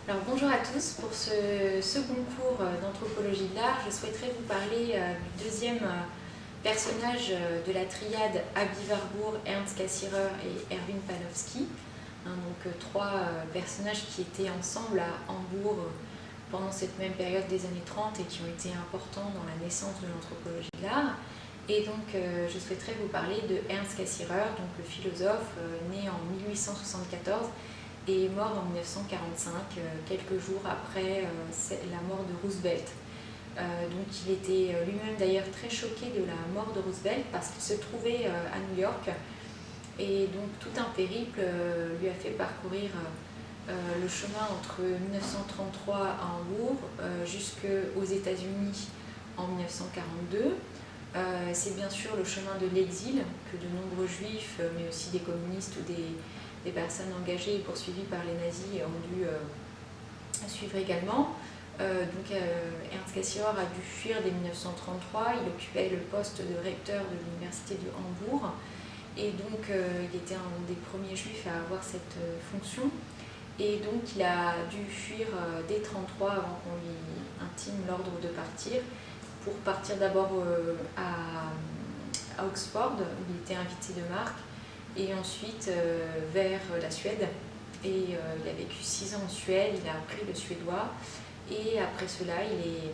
Alors bonjour à tous, pour ce second cours d'anthropologie de l'art, je souhaiterais vous parler du deuxième personnage de la triade Aby Warburg, Ernst Cassirer et Erwin Panofsky. Donc trois personnages qui étaient ensemble à Hambourg pendant cette même période des années 30 et qui ont été importants dans la naissance de l'anthropologie de l'art. Et donc je souhaiterais vous parler de Ernst Cassirer, donc le philosophe né en 1874 et mort en 1945, quelques jours après la mort de Roosevelt. Donc il était lui-même d'ailleurs très choqué de la mort de Roosevelt parce qu'il se trouvait à New York et donc tout un périple lui a fait parcourir le chemin entre 1933 à Hambourg jusqu'aux États-Unis en 1942. C'est bien sûr le chemin de l'exil que de nombreux juifs, mais aussi des communistes ou des personnes engagées et poursuivies par les nazis ont dû suivre également. Ernst Cassirer a dû fuir dès 1933, il occupait le poste de recteur de l'université de Hambourg et donc il était un des premiers juifs à avoir cette fonction et donc il a dû fuir dès 1933 avant qu'on lui intime l'ordre de partir pour partir d'abord à Oxford où il était invité de marque et ensuite vers la Suède. Et il a vécu 6 ans en Suède, il a appris le suédois et après cela il est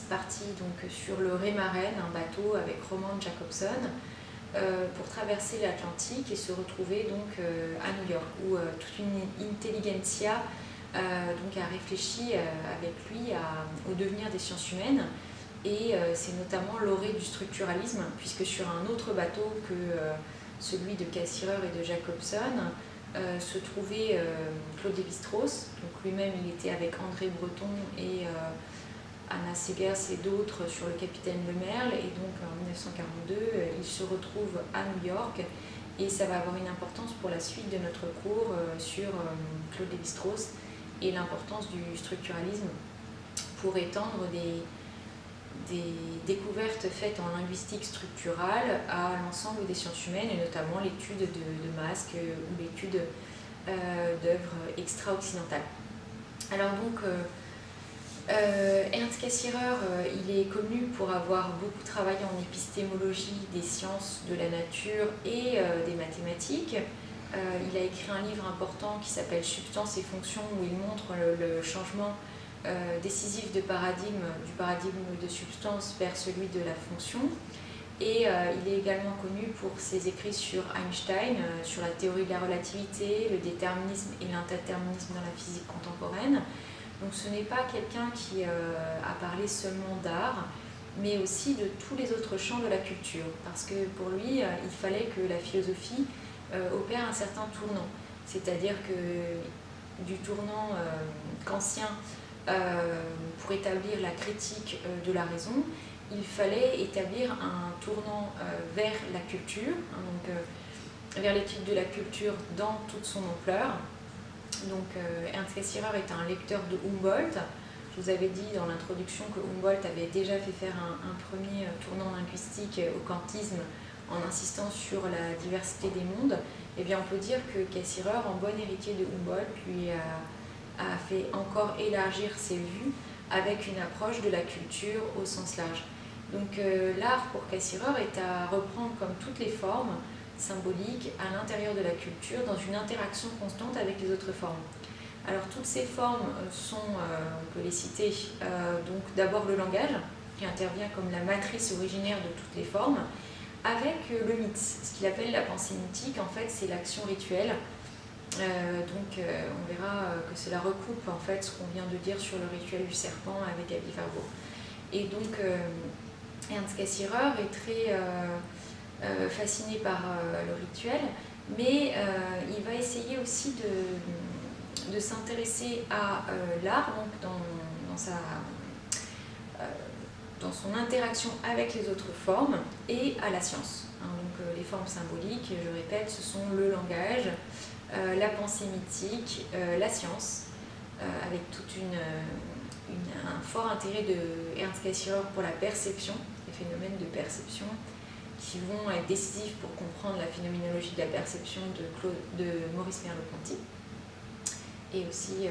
parti donc sur le Remagen, un bateau avec Roman Jakobson pour traverser l'Atlantique et se retrouver donc à New York où toute une intelligentsia donc a réfléchi avec lui au devenir des sciences humaines. Et c'est notamment l'orée du structuralisme, puisque sur un autre bateau que celui de Cassirer et de Jacobson se trouvait Claude Lévi-Strauss. Donc lui-même, il était avec André Breton et Anna Seghers et d'autres sur le Capitaine Le Merle. Et donc en 1942, il se retrouve à New York. Et ça va avoir une importance pour la suite de notre cours sur Claude Lévi-Strauss et l'importance du structuralisme pour étendre des découvertes faites en linguistique structurale à l'ensemble des sciences humaines et notamment l'étude de masques ou l'étude d'œuvres extra-occidentales. Alors donc Ernst Cassirer, il est connu pour avoir beaucoup travaillé en épistémologie des sciences de la nature et des mathématiques. Il a écrit un livre important qui s'appelle Substance et fonction où il montre le changement décisif du paradigme de substance vers celui de la fonction. Et il est également connu pour ses écrits sur Einstein, sur la théorie de la relativité, le déterminisme et l'indéterminisme dans la physique contemporaine. Donc ce n'est pas quelqu'un qui a parlé seulement d'art, mais aussi de tous les autres champs de la culture. Parce que pour lui, il fallait que la philosophie opère un certain tournant. C'est-à-dire que du tournant kantien pour établir la critique de la raison, il fallait établir un tournant vers la culture, vers l'étude de la culture dans toute son ampleur. Donc Ernst Cassirer est un lecteur de Humboldt. Je vous avais dit dans l'introduction que Humboldt avait déjà fait faire un premier tournant linguistique au kantisme en insistant sur la diversité des mondes. Eh bien, on peut dire que Cassirer, en bon héritier de Humboldt, lui a fait encore élargir ses vues avec une approche de la culture au sens large. Donc l'art pour Cassirer est à reprendre comme toutes les formes symboliques à l'intérieur de la culture dans une interaction constante avec les autres formes. Alors toutes ces formes sont, on peut les citer, donc d'abord le langage qui intervient comme la matrice originaire de toutes les formes, avec le mythe, ce qu'il appelle la pensée mythique. En fait c'est l'action rituelle. On verra que cela recoupe en fait ce qu'on vient de dire sur le rituel du serpent avec Aby Warburg. Et donc Ernst Cassirer est très fasciné par le rituel, mais il va essayer aussi de s'intéresser à l'art dans son interaction avec les autres formes et à la science. Donc les formes symboliques, je répète, ce sont le langage, la pensée mythique, la science, avec tout un fort intérêt de Ernst Cassirer pour la perception, les phénomènes de perception, qui vont être décisifs pour comprendre la phénoménologie de la perception de Maurice Merleau-Ponty. et aussi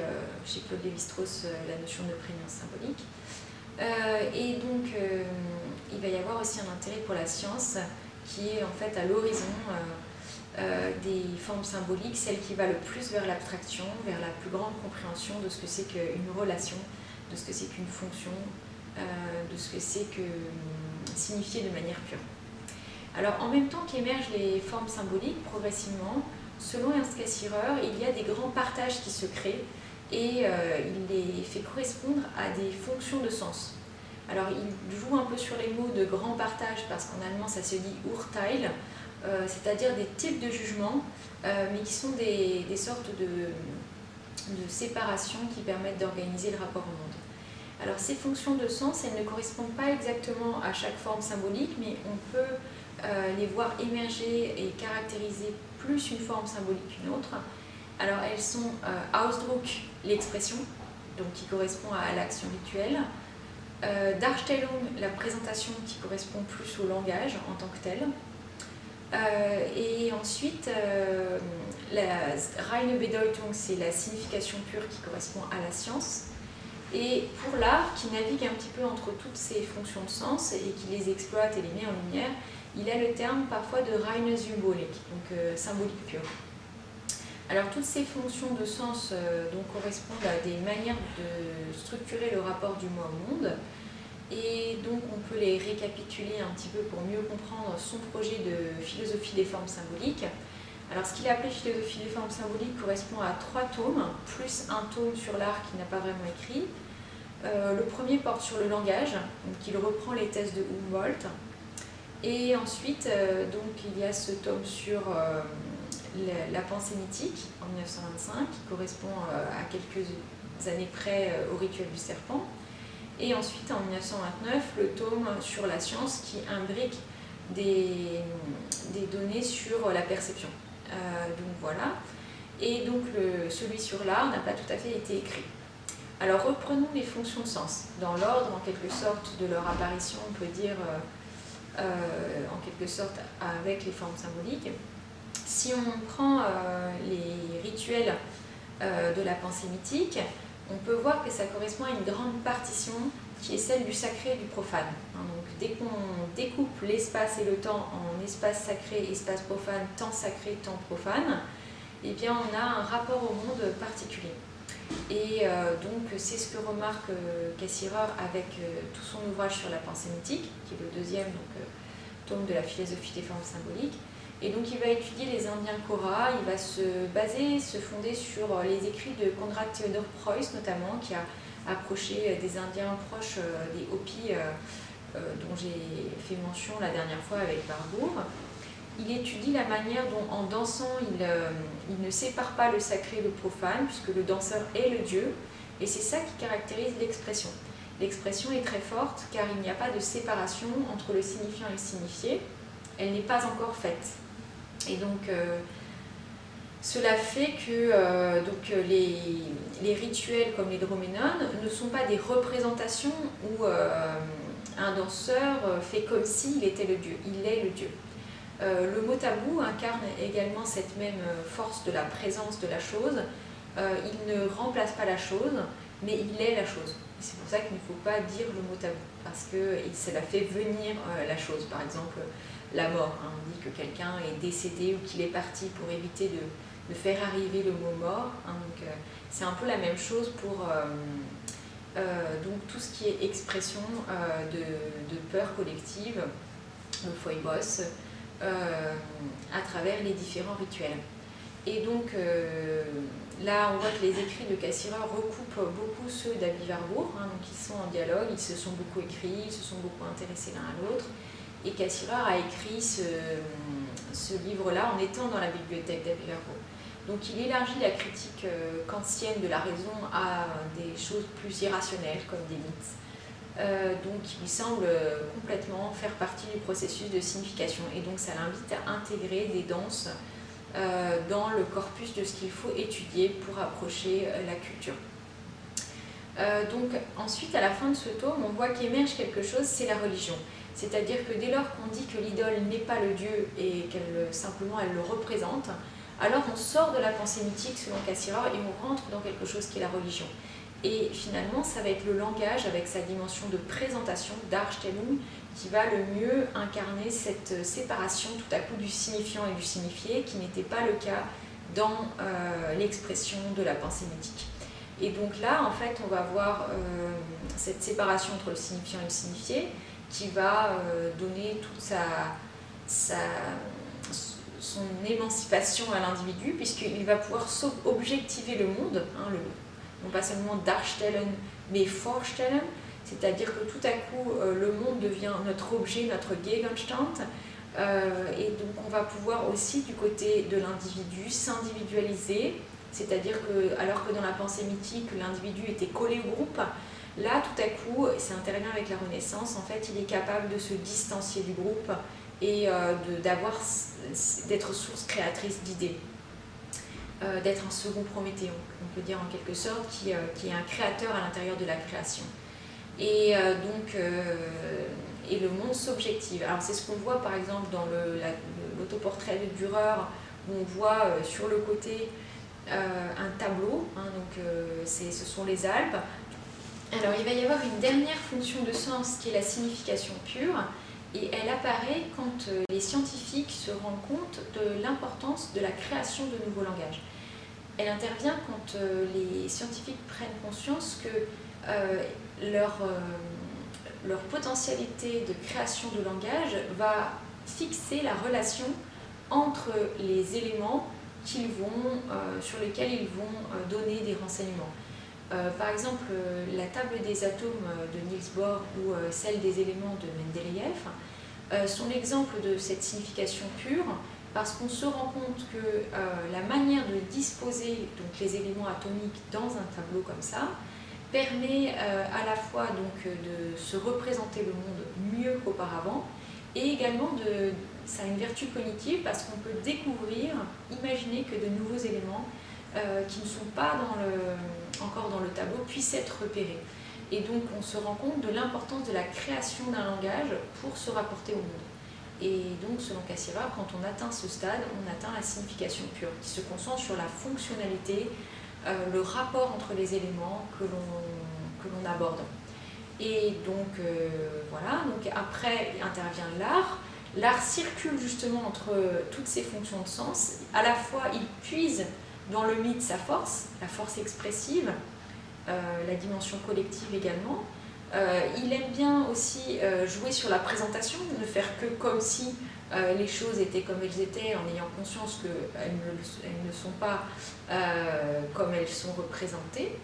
chez Claude Lévi-Strauss la notion de prégnance symbolique. Et donc il va y avoir aussi un intérêt pour la science qui est en fait à l'horizon des formes symboliques, celle qui va le plus vers l'abstraction, vers la plus grande compréhension de ce que c'est qu'une relation, de ce que c'est qu'une fonction, de ce que c'est que signifier de manière pure. Alors en même temps qu'émergent les formes symboliques, progressivement, selon Ernst Cassirer, il y a des grands partages qui se créent et il les fait correspondre à des fonctions de sens. Alors il joue un peu sur les mots de grand partage parce qu'en allemand ça se dit Urteil, c'est-à-dire des types de jugements, mais qui sont des sortes de séparation qui permettent d'organiser le rapport au monde. Alors ces fonctions de sens, elles ne correspondent pas exactement à chaque forme symbolique, mais on peut les voir émerger et caractériser plus une forme symbolique qu'une autre. Alors elles sont Ausdruck, l'expression, donc qui correspond à l'action rituelle, Darstellung, la présentation qui correspond plus au langage en tant que tel, et ensuite la reine Bedeutung, c'est la signification pure qui correspond à la science. Et pour l'art, qui navigue un petit peu entre toutes ces fonctions de sens et qui les exploite et les met en lumière, il a le terme parfois de reine Symbolik, donc symbolique pure. Alors toutes ces fonctions de sens donc, correspondent à des manières de structurer le rapport du moi au monde, et donc on peut les récapituler un petit peu pour mieux comprendre son projet de philosophie des formes symboliques. Alors ce qu'il a appelé philosophie des formes symboliques correspond à 3 tomes, plus un tome sur l'art qu'il n'a pas vraiment écrit. Le premier porte sur le langage, donc il reprend les thèses de Humboldt. Et ensuite, donc, il y a ce tome sur la pensée mythique en 1925, qui correspond à quelques années près au rituel du serpent. Et ensuite, en 1929, le tome sur la science qui imbrique des données sur la perception. Donc voilà. Et donc celui sur l'art n'a pas tout à fait été écrit. Alors reprenons les fonctions de sens. Dans l'ordre, en quelque sorte, de leur apparition, on peut dire, en quelque sorte, avec les formes symboliques. Si on prend les rituels de la pensée mythique, on peut voir que ça correspond à une grande partition qui est celle du sacré et du profane. Donc, dès qu'on découpe l'espace et le temps en espace sacré, espace profane, temps sacré, temps profane, eh bien on a un rapport au monde particulier. Et donc c'est ce que remarque Cassirer avec tout son ouvrage sur la pensée mythique, qui est le deuxième tome de la philosophie des formes symboliques. Et donc il va étudier les Indiens Kora, il va se fonder sur les écrits de Konrad Theodor Preuss notamment, qui a approché des Indiens proches des Hopis, dont j'ai fait mention la dernière fois avec Barbour. Il étudie la manière dont, en dansant, il ne sépare pas le sacré et le profane, puisque le danseur est le dieu, et c'est ça qui caractérise l'expression. L'expression est très forte, car il n'y a pas de séparation entre le signifiant et le signifié. Elle n'est pas encore faite. Et donc, cela fait que les rituels comme les droménones ne sont pas des représentations où un danseur fait comme s'il était le dieu. Il est le dieu. Le mot tabou incarne également cette même force de la présence de la chose. Il ne remplace pas la chose, mais il est la chose. C'est pour ça qu'il ne faut pas dire le mot tabou, parce que cela fait venir la chose. Par exemple, la mort. On dit que quelqu'un est décédé ou qu'il est parti pour éviter de faire arriver le mot mort. Donc, c'est un peu la même chose pour donc, tout ce qui est expression de peur collective, le Foibos, à travers les différents rituels. Et donc là, on voit que les écrits de Cassirer recoupent beaucoup ceux d'Abi Warburg, donc ils sont en dialogue, ils se sont beaucoup écrits, ils se sont beaucoup intéressés l'un à l'autre. Et Cassirer a écrit ce livre-là en étant dans la bibliothèque d'Abi Warburg. Donc il élargit la critique kantienne de la raison à des choses plus irrationnelles, comme des mythes. Donc il semble complètement faire partie du processus de signification. Et donc ça l'invite à intégrer des danses dans le corpus de ce qu'il faut étudier pour approcher la culture. Donc ensuite, à la fin de ce tome, on voit qu'émerge quelque chose, c'est la religion. C'est-à-dire que dès lors qu'on dit que l'idole n'est pas le dieu et qu'elle simplement elle le représente, alors on sort de la pensée mythique selon Cassirer et on rentre dans quelque chose qui est la religion. Et finalement, ça va être le langage avec sa dimension de présentation, Darstellung, qui va le mieux incarner cette séparation tout à coup du signifiant et du signifié, qui n'était pas le cas dans l'expression de la pensée mythique. Et donc là, en fait, on va voir cette séparation entre le signifiant et le signifié, qui va donner toute son émancipation à l'individu, puisqu'il va pouvoir objectiver le monde, hein, non pas seulement darstellen, mais vorstellen, c'est-à-dire que tout à coup, le monde devient notre objet, notre Gegenstand, et donc on va pouvoir aussi, du côté de l'individu, s'individualiser, c'est-à-dire que, alors que dans la pensée mythique, l'individu était collé au groupe, là, tout à coup, ça intervient avec la Renaissance, en fait, il est capable de se distancier du groupe et d'être source créatrice d'idées, d'être un second Prométhéon, on peut dire en quelque sorte, qui est un créateur à l'intérieur de la création. Et et le monde s'objective. Alors c'est ce qu'on voit par exemple dans l'autoportrait de Dürer, où on voit sur le côté un tableau, hein, donc ce sont les Alpes. Alors il va y avoir une dernière fonction de sens qui est la signification pure, et elle apparaît quand les scientifiques se rendent compte de l'importance de la création de nouveaux langages. Elle intervient quand les scientifiques prennent conscience que leur potentialité de création de langage va fixer la relation entre les éléments sur lesquels ils vont donner des renseignements. Par exemple, la table des atomes de Niels Bohr ou celle des éléments de Mendeleïev sont l'exemple de cette signification pure, parce qu'on se rend compte que la manière de disposer donc, les éléments atomiques dans un tableau comme ça permet à la fois donc, de se représenter le monde mieux qu'auparavant, et également ça a une vertu cognitive parce qu'on peut imaginer que de nouveaux éléments qui ne sont pas encore dans le tableau puissent être repérés. Et donc on se rend compte de l'importance de la création d'un langage pour se rapporter au monde. Et donc selon Cassirer, quand on atteint ce stade, on atteint la signification pure, qui se concentre sur la fonctionnalité, le rapport entre les éléments que l'on aborde. Et donc voilà, donc après intervient l'art. L'art circule justement entre toutes ces fonctions de sens. À la fois, il puise dans le mythe sa force, la force expressive, la dimension collective également. Il aime bien aussi jouer sur la présentation, ne faire que comme si les choses étaient comme elles étaient, en ayant conscience qu'elles ne sont pas comme elles sont représentées.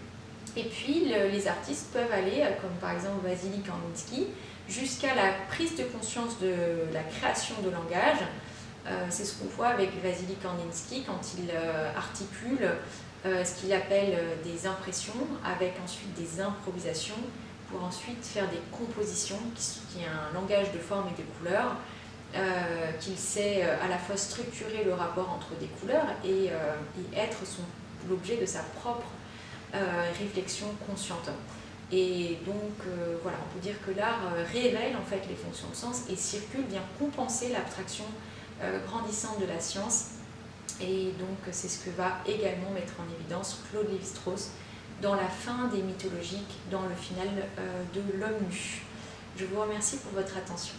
Et puis les artistes peuvent aller, comme par exemple Wassily Kandinsky, jusqu'à la prise de conscience de la création de langage. C'est ce qu'on voit avec Wassily Kandinsky quand il articule ce qu'il appelle des impressions, avec ensuite des improvisations, pour ensuite faire des compositions, qui est un langage de formes et de couleurs, qu'il sait à la fois structurer le rapport entre des couleurs et être l'objet de sa propre réflexion consciente. Et donc voilà, on peut dire que l'art révèle en fait les fonctions de sens et circule, vient compenser l'abstraction grandissante de la science. Et donc c'est ce que va également mettre en évidence Claude Lévi-Strauss dans la fin des mythologiques, dans le final de L'Homme nu. Je vous remercie pour votre attention.